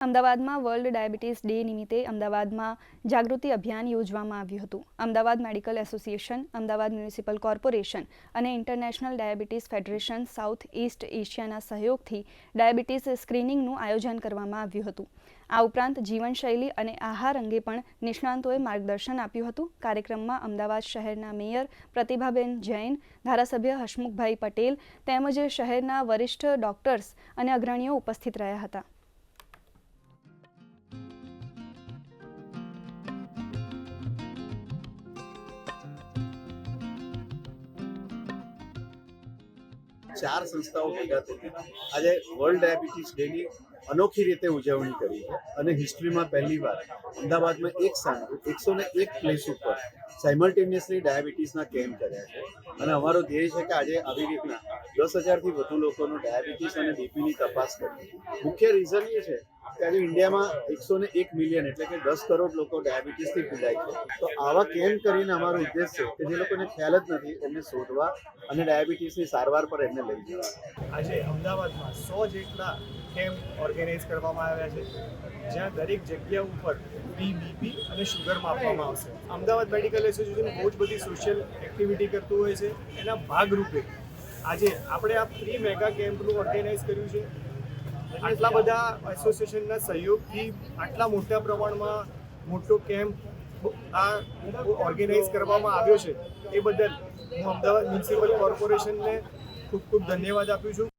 અમદાવાદમાં world diabetes day નિમિત્તે અમદાવાદમાં જાગૃતિ અભિયાન યોજવામાં આવ્યું હતું. Ahmedabad medical association, Ahmedabad municipal corporation અને international diabetes federation south east એશિયાના સહયોગથી ડાયાબિટીસ સ્ક્રીનિંગનું આયોજન કરવામાં આવ્યું હતું. આ ઉપરાંત જીવનશૈલી અને આહાર અંગે પણ નિષ્ણાંતોએ માર્ગદર્શન આપ્યું હતું. કાર્યક્રમમાં અમદાવાદ શહેરના મેયર પ્રતિભાબેન જૈન, ધારાસભ્ય હસમુખભાઈ પટેલ તેમજ શહેરના વરિષ્ઠ ડોક્ટર્સ અને અગ્રણીઓ ઉપસ્થિત રહ્યા હતા. ચાર સંસ્થાઓ ભેગા થઈ આજે વર્લ્ડ ડાયાબિટીસ ડેની અનોખી રીતે ઉજવણી કરી છે અને હિસ્ટ્રીમાં પહેલીવાર અમદાવાદમાં એક સાંજે 101 પ્લેસ ઉપર સાયમલ્ટેનિયસલી ડાયાબિટીસના કેમ્પ કર્યા છે અને અમારો ધ્યેય છે કે આજે આવી રીતના 10,000થી વધુ લોકોનું ડાયાબિટીસ અને બીપીની તપાસ કરવી. મુખ્ય રીઝન એ છે કે આજે ઇન્ડિયામાં 101 મિલિયન એટલે કે 10 કરોડ લોકો ડાયાબિટીસથી પીડાય છે. તો આવા કેમ્પ કરીને અમારો ઉદ્દેશ છે કે જે લોકોને ખ્યાલ જ નથી એમને શોધવા અને ડાયાબિટીસની સારવાર પર એમને લઈ જવા. આજે અમદાવાદમાં 100 જેટલા કેમ્પ ઓર્ગેનાઇઝ કરવામાં આવ્યા છે, જ્યાં દરેક જગ્યા ઉપર બીપી અને શુગર માપવામાં આવશે. અમદાવાદ મેડિકલ એસોસિએશન બહુ જ બધી સોશિયલ એક્ટિવિટી કરતું હોય છે. એના ભાગરૂપે આજે આપણે આ પ્રી મેગા કેમ્પનું ઓર્ગેનાઇઝ કર્યું છે. આટલા બધા એસોસિએશનના સહયોગથી આટલા મોટા પ્રમાણમાં મોટો કેમ્પ આ ઓર્ગેનાઇઝ કરવામાં આવ્યો છે. એ બદલ હું અમદાવાદ મ્યુનિસિપલ કોર્પોરેશનને ખૂબ ખૂબ ધન્યવાદ આપું છું.